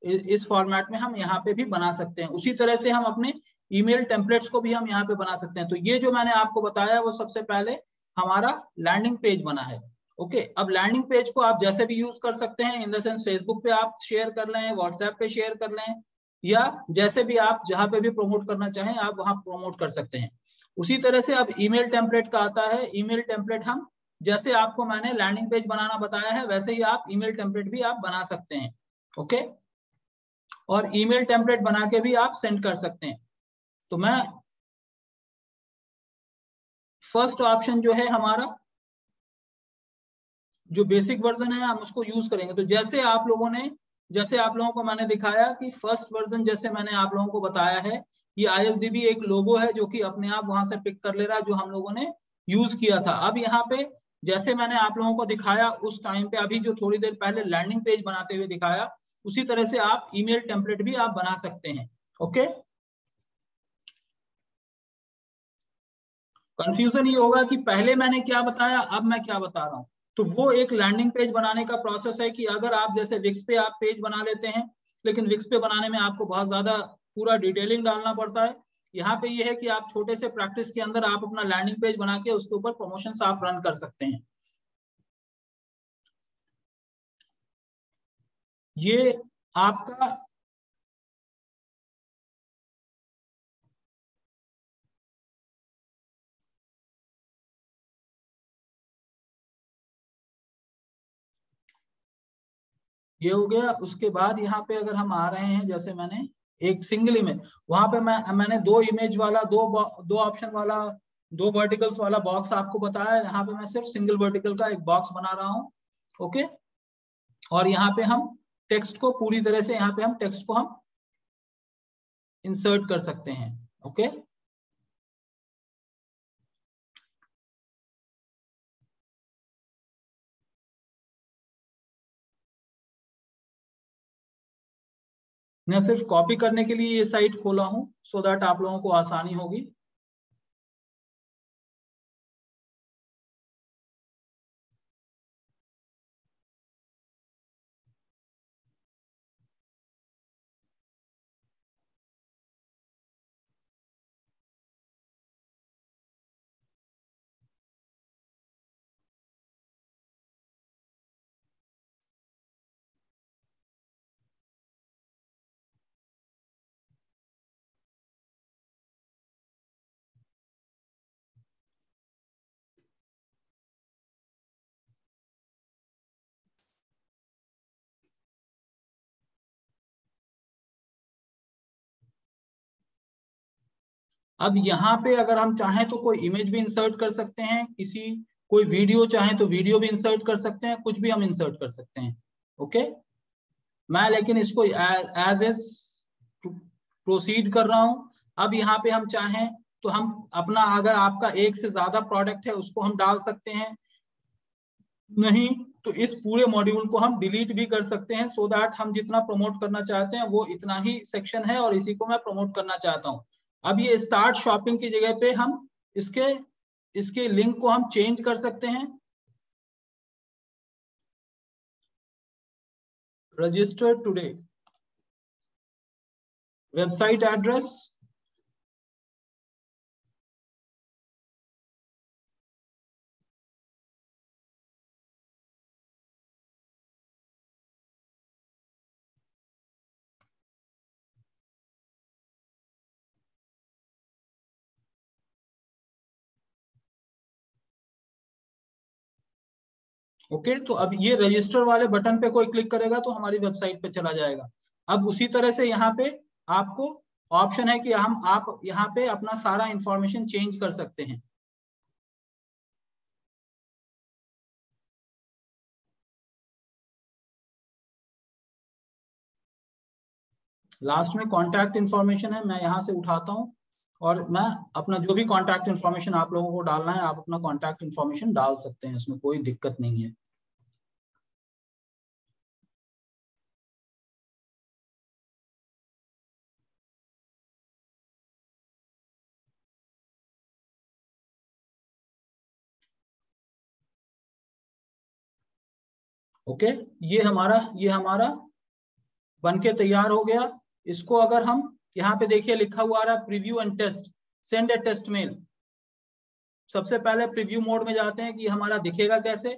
इस फॉर्मेट में हम यहाँ पे भी बना सकते हैं। उसी तरह से हम अपने ईमेल टेम्पलेट्स को भी हम यहाँ पे बना सकते हैं। तो ये जो मैंने आपको बताया वो सबसे पहले हमारा लैंडिंग पेज बना है। ओके, अब लैंडिंग पेज को आप जैसे भी यूज कर सकते हैं, इन द सेंस फेसबुक पे आप शेयर कर लें, व्हाट्सएप पे शेयर कर लें, या जैसे भी आप जहां पे भी प्रमोट करना चाहें आप वहां प्रमोट कर सकते हैं। उसी तरह से अब ईमेल टेम्पलेट का आता है। ईमेल टेम्पलेट हम जैसे आपको मैंने लैंडिंग पेज बनाना बताया है वैसे ही आप ईमेल टेम्पलेट भी आप बना सकते हैं। ओके, और ईमेल टेम्पलेट बना के भी आप सेंड कर सकते हैं। तो मैं फर्स्ट ऑप्शन जो है हमारा जो बेसिक वर्जन है हम उसको यूज करेंगे। तो जैसे आप लोगों को मैंने दिखाया कि फर्स्ट वर्जन जैसे मैंने आप लोगों को बताया है, ये ISDB एक लोगो है जो कि अपने आप वहां से पिक कर ले रहा है जो हम लोगों ने यूज किया था। अब यहाँ पे जैसे मैंने आप लोगों को दिखाया उस टाइम पे, अभी जो थोड़ी देर पहले लैंडिंग पेज बनाते हुए दिखाया, उसी तरह से आप ईमेल टेम्पलेट भी आप बना सकते हैं। ओके, कंफ्यूजन ये होगा कि पहले मैंने क्या बताया अब मैं क्या बता रहा हूं। तो वो एक लैंडिंग पेज बनाने का प्रोसेस है कि अगर आप जैसे विक्स पे आप पेज बना लेते हैं, लेकिन विक्स पे बनाने में आपको बहुत ज्यादा पूरा डिटेलिंग डालना पड़ता है। यहाँ पे ये है कि आप छोटे से प्रैक्टिस के अंदर आप अपना लैंडिंग पेज बना के उसके ऊपर प्रमोशंस आप रन कर सकते हैं। ये आपका ये हो गया। उसके बाद यहाँ पे अगर हम आ रहे हैं, जैसे मैंने एक सिंगल इमेज वहां पे मैंने दो इमेज वाला दो ऑप्शन वाला दो वर्टिकल्स वाला बॉक्स आपको बताया। यहाँ पे मैं सिर्फ सिंगल वर्टिकल का एक बॉक्स बना रहा हूँ। ओके, और यहाँ पे हम टेक्स्ट को पूरी तरह से यहाँ पे हम टेक्स्ट को हम इंसर्ट कर सकते हैं। ओके, मैं सिर्फ कॉपी करने के लिए ये साइट खोला हूं सो दैट आप लोगों को आसानी होगी। अब यहाँ पे अगर हम चाहें तो कोई इमेज भी इंसर्ट कर सकते हैं, कोई वीडियो चाहें तो वीडियो भी इंसर्ट कर सकते हैं, कुछ भी हम इंसर्ट कर सकते हैं। ओके, मैं लेकिन इसको एज ए प्रोसीड कर रहा हूं। अब यहाँ पे हम चाहें तो हम अपना, अगर आपका एक से ज्यादा प्रोडक्ट है उसको हम डाल सकते हैं, नहीं तो इस पूरे मॉड्यूल को हम डिलीट भी कर सकते हैं सो दैट हम जितना प्रमोट करना चाहते हैं वो इतना ही सेक्शन है और इसी को मैं प्रमोट करना चाहता हूं। अब ये स्टार्ट शॉपिंग की जगह पे हम इसके लिंक को हम चेंज कर सकते हैं। Register today, website address, okay. तो अब ये रजिस्टर वाले बटन पे कोई क्लिक करेगा तो हमारी वेबसाइट पे चला जाएगा। अब उसी तरह से यहाँ पे आपको ऑप्शन है कि आप यहाँ पे अपना सारा इंफॉर्मेशन चेंज कर सकते हैं। लास्ट में कॉन्टैक्ट इन्फॉर्मेशन है, मैं यहाँ से उठाता हूँ और मैं अपना जो भी कॉन्टैक्ट इन्फॉर्मेशन आप लोगों को डालना है आप अपना कॉन्टैक्ट इन्फॉर्मेशन डाल सकते हैं, इसमें कोई दिक्कत नहीं है। ओके, ये हमारा बनके तैयार हो गया। इसको अगर हम यहाँ पे देखिए लिखा हुआ आ रहा है preview and test, send a test mail. सबसे पहले प्रीव्यू मोड में जाते हैं कि हमारा दिखेगा कैसे।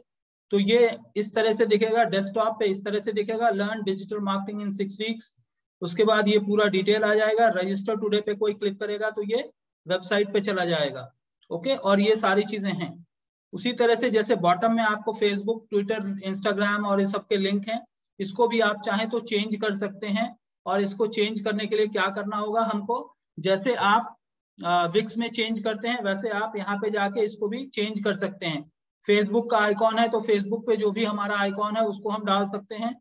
तो ये इस तरह से दिखेगा, डेस्कटॉप पे इस तरह से दिखेगा, learn digital marketing in 6 weeks. उसके बाद ये पूरा डिटेल आ जाएगा। रजिस्टर टुडे पे कोई क्लिक करेगा तो ये वेबसाइट पे चला जाएगा। ओके, और ये सारी चीजें हैं। उसी तरह से जैसे बॉटम में आपको फेसबुक, ट्विटर, इंस्टाग्राम और ये सब के लिंक हैं, इसको भी आप चाहें तो चेंज कर सकते हैं। और इसको चेंज करने के लिए क्या करना होगा हमको, जैसे आप विक्स में चेंज करते हैं वैसे आप यहाँ पे जाके इसको भी चेंज कर सकते हैं। फेसबुक का आइकॉन है तो फेसबुक पे जो भी हमारा आइकॉन है उसको हम डाल सकते हैं।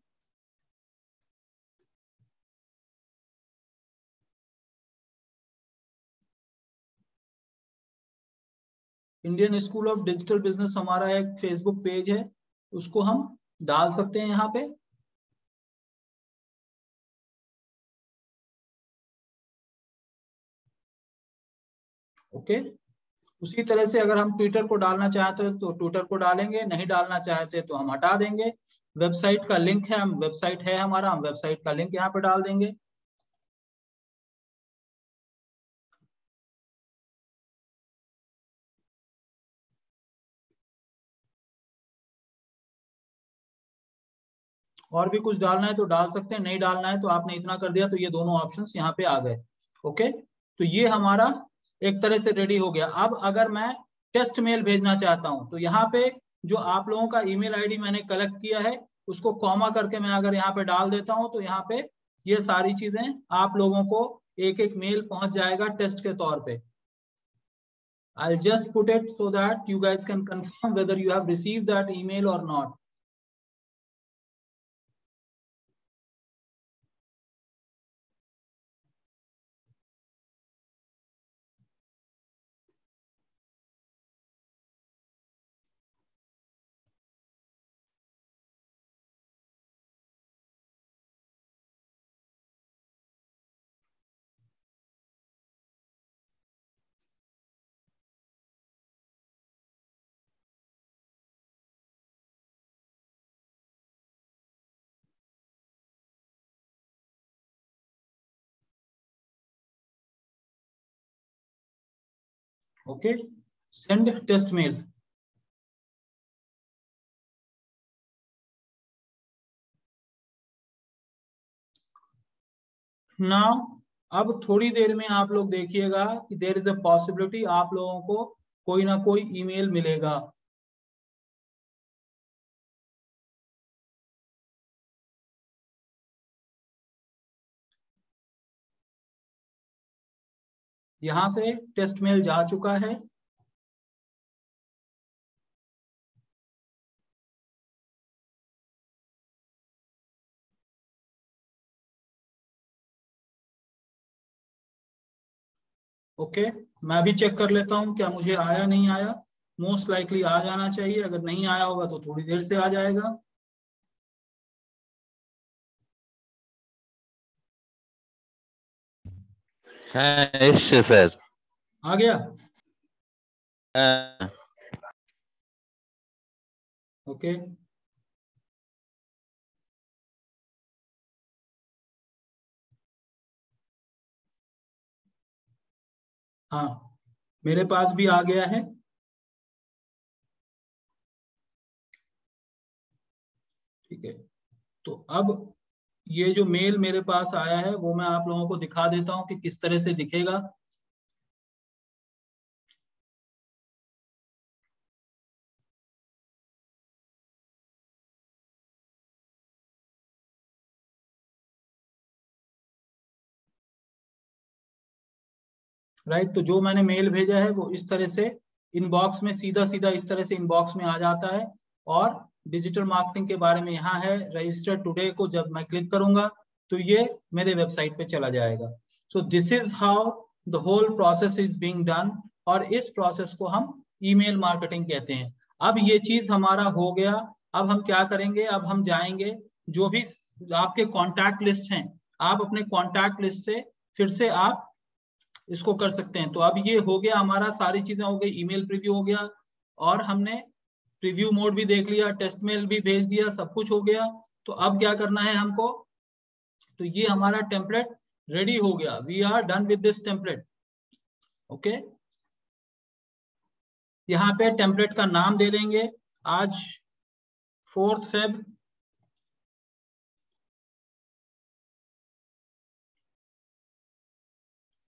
Indian school of digital business हमारा एक फेसबुक पेज है, उसको हम डाल सकते हैं यहाँ पे। ओके, उसी तरह से अगर हम ट्विटर को डालना चाहते हैं तो ट्विटर को डालेंगे, नहीं डालना चाहते तो हम हटा देंगे। वेबसाइट का लिंक है, हम वेबसाइट है हमारा, हम वेबसाइट का लिंक यहाँ पे डाल देंगे। और भी कुछ डालना है तो डाल सकते हैं, नहीं डालना है तो आपने इतना कर दिया तो ये दोनों ऑप्शंस यहाँ पे आ गए। ओके, तो ये हमारा एक तरह से रेडी हो गया। अब अगर मैं टेस्ट मेल भेजना चाहता हूँ तो यहाँ पे जो आप लोगों का ईमेल आईडी मैंने कलेक्ट किया है उसको कॉमा करके मैं अगर यहाँ पे डाल देता हूँ तो यहाँ पे ये सारी चीजें आप लोगों को एक एक मेल पहुंच जाएगा टेस्ट के तौर पे। I'll just put it so that you guys can confirm whether you have received that email or not. Okay, send test mail. Now, अब थोड़ी देर में आप लोग देखिएगा कि देयर इज अ पॉसिबिलिटी आप लोगों को कोई ना कोई ईमेल मिलेगा। यहां से टेस्ट मेल जा चुका है। ओके, मैं भी चेक कर लेता हूं क्या मुझे आया नहीं आया। मोस्ट लाइकली आ जाना चाहिए, अगर नहीं आया होगा तो थोड़ी देर से आ जाएगा। हाँ सर आ गया। ओके, हाँ मेरे पास भी आ गया है। ठीक है, तो अब ये जो मेल मेरे पास आया है वो मैं आप लोगों को दिखा देता हूं कि किस तरह से दिखेगा। राइट, तो जो मैंने मेल भेजा है वो इस तरह से इनबॉक्स में सीधा सीधा इस तरह से इनबॉक्स में आ जाता है। और डिजिटल मार्केटिंग के बारे में यहाँ है, रजिस्टर टुडे को जब मैं क्लिक करूंगा तो ये मेरे वेबसाइट पे चला जाएगा। So this is how the whole process is being done, और इस प्रोसेस को हम ईमेल मार्केटिंग कहते हैं। अब ये चीज हमारा हो गया। अब हम क्या करेंगे, अब हम जाएंगे जो भी आपके कॉन्टैक्ट लिस्ट हैं, आप अपने कॉन्टैक्ट लिस्ट से फिर से आप इसको कर सकते हैं। तो अब ये हो गया हमारा, सारी चीजें हो गई, ईमेल प्रीव्यू हो गया और हमने प्रीव्यू मोड भी देख लिया, टेस्ट मेल भी भेज दिया, सब कुछ हो गया। तो अब क्या करना है हमको, तो ये हमारा टेम्पलेट रेडी हो गया। We are done with this template. Okay, यहाँ पे टेम्पलेट का नाम दे देंगे। आज 4 Feb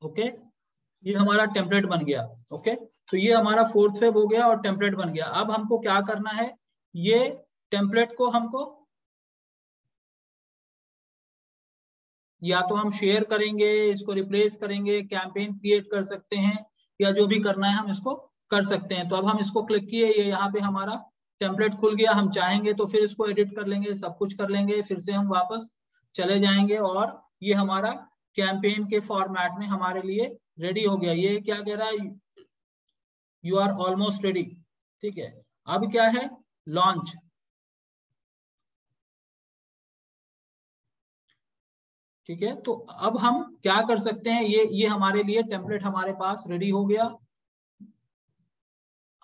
ओके, ये हमारा टेम्पलेट बन गया। ओके, तो ये हमारा 4th फेब हो गया और टेम्पलेट बन गया। अब हमको क्या करना है, ये टेम्पलेट को हमको या तो हम शेयर करेंगे, इसको रिप्लेस करेंगे, कैंपेन क्रिएट कर सकते हैं, या जो भी करना है हम इसको कर सकते हैं। तो अब हम इसको क्लिक किए, ये यहाँ पे हमारा टेम्पलेट खुल गया। हम चाहेंगे तो फिर इसको एडिट कर लेंगे, सब कुछ कर लेंगे, फिर से हम वापस चले जाएंगे और ये हमारा कैंपेन के फॉर्मेट में हमारे लिए रेडी हो गया। ये क्या कह रहा है, यू आर ऑलमोस्ट रेडी। ठीक है, अब क्या है, लॉन्च। ठीक है, तो अब हम क्या कर सकते हैं, ये हमारे लिए टेम्पलेट हमारे पास रेडी हो गया।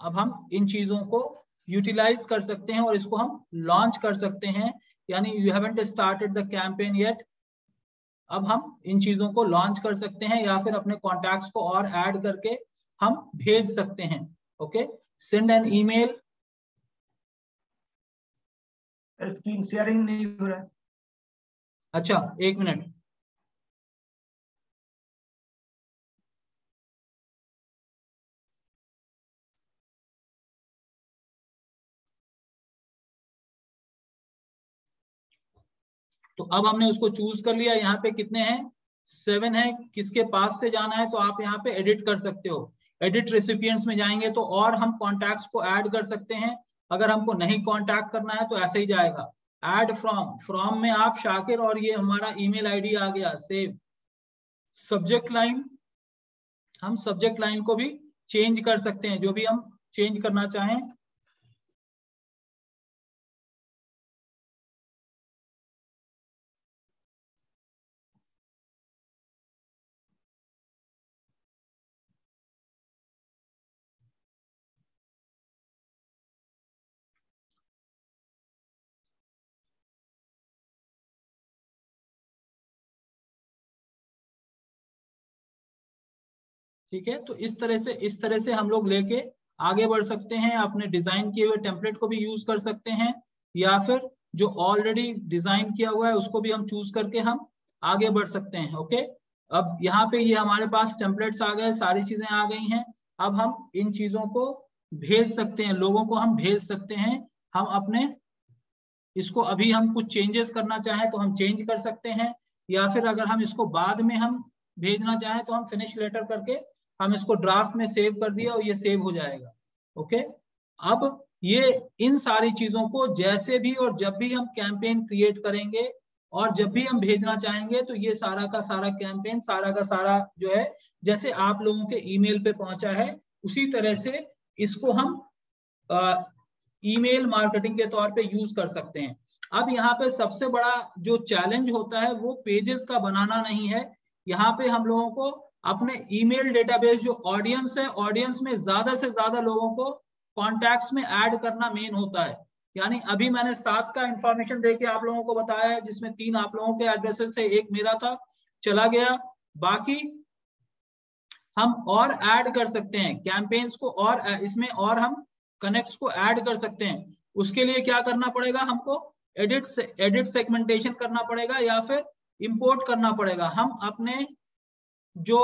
अब हम इन चीजों को यूटिलाइज कर सकते हैं और इसको हम लॉन्च कर सकते हैं, यानी you haven't started the campaign yet. अब हम इन चीजों को लॉन्च कर सकते हैं या फिर अपने कॉन्टैक्ट्स को और ऐड करके हम भेज सकते हैं। Okay, send an email. Screen sharing नहीं हो रहा है। अच्छा, एक मिनट। तो अब हमने उसको चूज कर लिया। यहाँ पे कितने हैं, 7 है। किसके पास से जाना है, तो आप यहाँ पे एडिट कर सकते हो। एडिट रेसिपिएंट्स में जाएंगे तो और हम कॉन्टैक्ट्स को ऐड कर सकते हैं। अगर हमको नहीं कॉन्टैक्ट करना है तो ऐसे ही जाएगा। ऐड फ्रॉम, फ्रॉम में आप शाकिर और ये हमारा ईमेल आईडी आ गया, सेव। सब्जेक्ट लाइन, हम सब्जेक्ट लाइन को भी चेंज कर सकते हैं, जो भी हम चेंज करना चाहें। ठीक है, तो इस तरह से हम लोग लेके आगे बढ़ सकते हैं। अपने डिजाइन किए हुए टेम्पलेट को भी यूज कर सकते हैं, या फिर जो ऑलरेडी डिजाइन किया हुआ है उसको भी हम चूज करके हम आगे बढ़ सकते हैं। ओके, अब यहाँ पे ये हमारे पास टेम्पलेट्स आ गए, सारी चीजें आ गई हैं। अब हम इन चीजों को भेज सकते हैं, लोगों को हम भेज सकते हैं। हम अपने इसको अभी हम कुछ चेंजेस करना चाहें तो हम चेंज कर सकते हैं, या फिर अगर हम इसको बाद में हम भेजना चाहें तो हम फिनिश लेटर करके हम इसको ड्राफ्ट में सेव कर दिया और ये सेव हो जाएगा। ओके, अब ये इन सारी चीजों को जैसे भी और जब भी हम कैंपेन क्रिएट करेंगे और जब भी हम भेजना चाहेंगे तो ये सारा का सारा कैंपेन, सारा का सारा जो है, जैसे आप लोगों के ईमेल पे पहुंचा है उसी तरह से इसको हम ईमेल मार्केटिंग के तौर पे यूज कर सकते हैं। अब यहाँ पे सबसे बड़ा जो चैलेंज होता है वो पेजेस का बनाना नहीं है। यहाँ पे हम लोगों को अपने ईमेल डेटाबेस जो ऑडियंस है, ऑडियंस में ज्यादा से ज्यादा लोगों को कॉन्टैक्ट्स में ऐड करना मेन होता है। यानी अभी मैंने 7 का इंफॉर्मेशन देके आप लोगों को बताया है, जिसमें 3 आप लोगों के एड्रेसेस थे, 1 मेरा था, चला गया। बाकी हम और ऐड कर सकते हैं कैंपेन्स को, और इसमें और हम कनेक्ट्स को ऐड कर सकते हैं। उसके लिए क्या करना पड़ेगा, हमको एडिट सेगमेंटेशन करना पड़ेगा या फिर इंपोर्ट करना पड़ेगा। हम अपने जो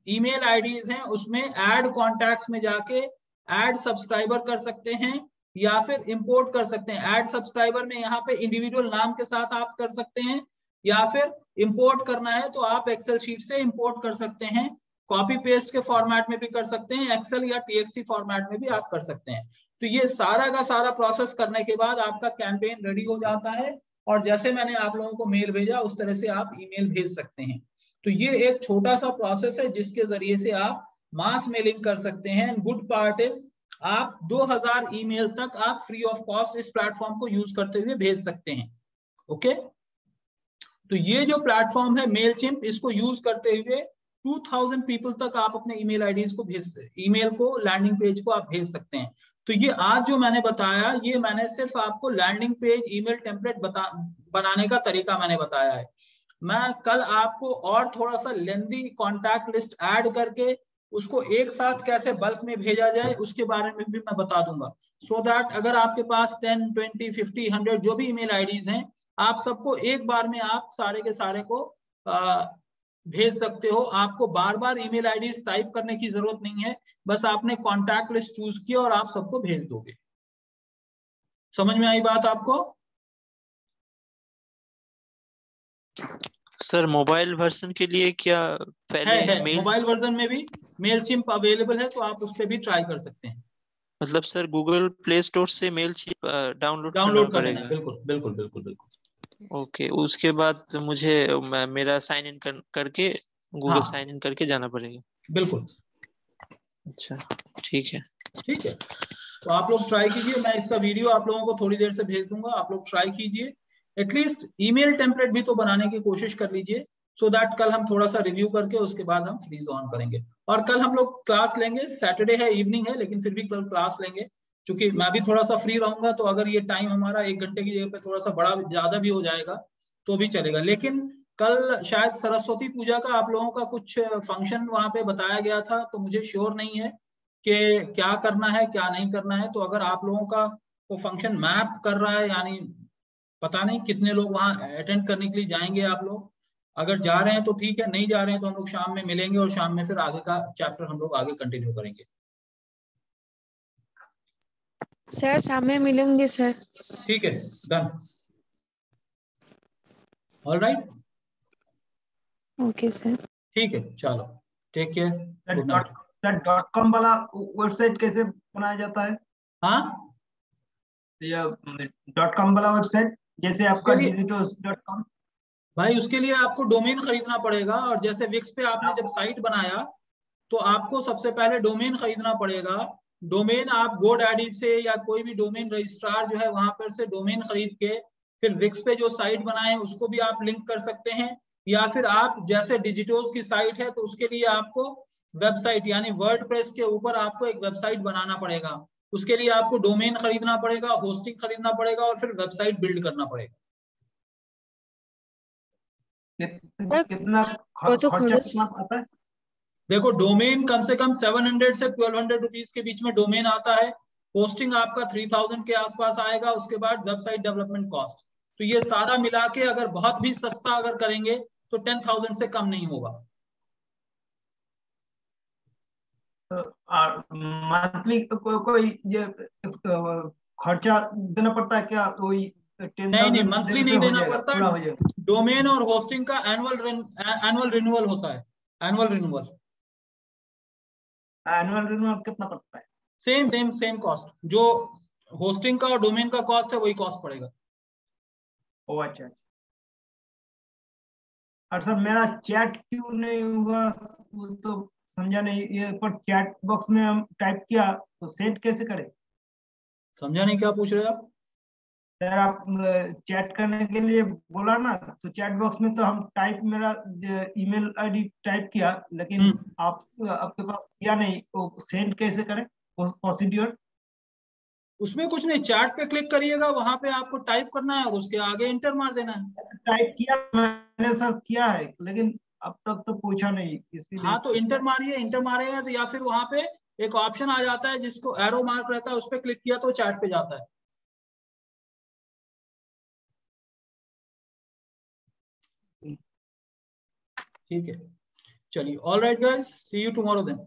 ईमेल आईडीज हैं उसमें ऐड कॉन्टैक्ट्स में जाके ऐड सब्सक्राइबर कर सकते हैं या फिर इंपोर्ट कर सकते हैं। ऐड सब्सक्राइबर में यहाँ पे इंडिविजुअल नाम के साथ आप कर सकते हैं, या फिर इंपोर्ट करना है तो आप एक्सेल शीट से इंपोर्ट कर सकते हैं। कॉपी पेस्ट के फॉर्मेट में भी कर सकते हैं, एक्सेल या टीएक्सटी फॉर्मेट में भी आप कर सकते हैं। तो ये सारा का सारा प्रोसेस करने के बाद आपका कैंपेन रेडी हो जाता है, और जैसे मैंने आप लोगों को मेल भेजा उस तरह से आप ईमेल भेज सकते हैं। तो ये एक छोटा सा प्रोसेस है जिसके जरिए से आप मास मेलिंग कर सकते हैं। गुड पार्ट इज आप 2000 ईमेल तक आप फ्री ऑफ कॉस्ट इस प्लेटफॉर्म को यूज करते हुए भेज सकते हैं। ओके, तो ये जो प्लेटफॉर्म है मेलचिम्प, इसको यूज करते हुए 2000 पीपल तक आप अपने ईमेल आईडीज को ईमेल को, लैंडिंग पेज को आप भेज सकते हैं। तो ये आज जो मैंने बताया, ये मैंने सिर्फ आपको लैंडिंग पेज ईमेल टेम्पलेट बनाने का तरीका मैंने बताया है। मैं कल आपको और थोड़ा सा लेंदी कॉन्टैक्ट लिस्ट ऐड करके उसको एक साथ कैसे बल्क में भेजा जाए उसके बारे में भी मैं बता दूंगा, सो दैट अगर आपके पास 10, 20, 50, 100 जो भी ईमेल आईडीज हैं, आप सबको एक बार में आप सारे के सारे को भेज सकते हो। आपको बार बार ईमेल आईडी टाइप करने की जरूरत नहीं है, बस आपने कॉन्टैक्ट लिस्ट चूज किया और आप सबको भेज दोगे। समझ में आई बात आपको? सर मोबाइल वर्जन के लिए क्या पहले है मेल, मोबाइल वर्जन में भी मेलचिम्प अवेलेबल है, तो आप उस पर भी ट्राई कर सकते हैं। मतलब सर गूगल प्ले स्टोर से मेलचिम्प डाउनलोड करना डाउनलोड कर लेना, पड़ेगा? बिल्कुल बिल्कुल बिल्कुल बिल्कुल। ओके, उसके बाद मुझे मेरा साइन इन करके गूगल हाँ साइन इन करके जाना पड़ेगा? बिल्कुल। अच्छा, ठीक है। ठीक है, तो आप लोग ट्राई कीजिए। मैं इसका वीडियो आप लोगों को थोड़ी देर से भेज दूंगा, आप लोग ट्राई कीजिए। एटलीस्ट ईमेल टेम्पलेट भी तो बनाने की कोशिश कर लीजिए, सो दैट कल हम थोड़ा सा रिव्यू करके उसके बाद हम फ्रीज ऑन करेंगे। और कल हम लोग क्लास लेंगे, सैटरडे है, इवनिंग है, लेकिन फिर भी कल क्लास लेंगे, क्योंकि मैं भी थोड़ा सा फ्री रहूंगा। तो अगर ये टाइम हमारा 1 घंटे की जगह पे थोड़ा सा बड़ा ज्यादा भी हो जाएगा तो भी चलेगा। लेकिन कल शायद सरस्वती पूजा का आप लोगों का कुछ फंक्शन वहां पे बताया गया था, तो मुझे श्योर नहीं है कि क्या करना है क्या नहीं करना है। तो अगर आप लोगों का वो फंक्शन मैप कर रहा है, यानी पता नहीं कितने लोग वहां अटेंड करने के लिए जाएंगे आप लोग। अगर जा रहे हैं तो ठीक है, नहीं जा रहे हैं तो हम लोग शाम में मिलेंगे और शाम में फिर आगे का चैप्टर हम लोग आगे कंटिन्यू करेंगे। सर शाम में मिलेंगे सर। ठीक है, done. All right, okay sir. ठीक है, चलो, take care, good night. Sir .com वाला वेबसाइट कैसे बनाया जाता है? हाँ, ये .com वाला वेबसाइट जैसे आपका उसके लिए digitals.com। भाई, उसके लिए आपको डोमेन खरीदना पड़ेगा। और जैसे विक्स पे आपने जब साइट बनाया तो आपको सबसे पहले डोमेन खरीदना पड़ेगा। डोमेन आप गोडैडी से या कोई भी डोमेन रजिस्ट्रार जो है वहां पर से डोमेन खरीद के फिर विक्स पे जो साइट बनाए हैं उसको भी आप लिंक कर सकते हैं। या फिर आप जैसे डिजिटोस की साइट है तो उसके लिए आपको वेबसाइट यानी वर्डप्रेस के ऊपर आपको एक वेबसाइट बनाना पड़ेगा। उसके लिए आपको डोमेन खरीदना पड़ेगा, होस्टिंग खरीदना पड़ेगा और फिर वेबसाइट बिल्ड करना पड़ेगा। सर कितना वो तो खर्चा खरोच। कितना पड़ता है? देखो, डोमेन कम से कम 700 से 1200 रुपीज के बीच में डोमेन आता है। होस्टिंग आपका 3000 के आसपास आएगा। उसके बाद वेबसाइट डेवलपमेंट कॉस्ट, तो ये सारा मिला के अगर बहुत भी सस्ता अगर करेंगे तो 10,000 से कम नहीं होगा। मंथली कोई ये खर्चा देना पड़ता है क्या? कोई नहीं नहीं, 10,000 मंथली देने से नहीं हो देना जाएगा, पड़ता। पूरा हो जाएगा? डोमेन और होस्टिंग का एनुअल रिन्यूअल होता है। एनुअल रिन्यूअल एनुअल रिन्यूअल कितना पड़ता है? सेम सेम सेम कॉस्ट, जो होस्टिंग का और डोमेन का कॉस्ट है वही कॉस्ट पड़ेगा। ओ अच्छा अच्छा। और सर मेरा चैट क्यों नहीं हुआ वो तो समझा नहीं। ये पर चैट बॉक्स में हम टाइप किया तो सेंड कैसे करें? समझा नहीं, क्या पूछ रहे हो आप? सर आप चैट करने के लिए बोला ना, तो चैट बॉक्स में तो हम टाइप मेरा ईमेल आईडी टाइप किया, लेकिन आप आपके पास किया नहीं, तो सेंड कैसे करें प्रोसीड्यूर? उसमें कुछ नहीं, चैट पे क्लिक करिएगा, वहां पे आपको टाइप करना है और उसके आगे इंटर मार देना है। टाइप किया मैंने सर, किया है, लेकिन अब तक तो पूछा नहीं, इसीलिए हाँ, तो पूछ इंटर रहा। मारिए, इंटर मारेगा तो या फिर वहां पे एक ऑप्शन आ जाता है जिसको एरो मार्क रहता है, उस पर क्लिक किया तो चैट पे जाता है। ठीक है, चलिए, all right guys, see you tomorrow then.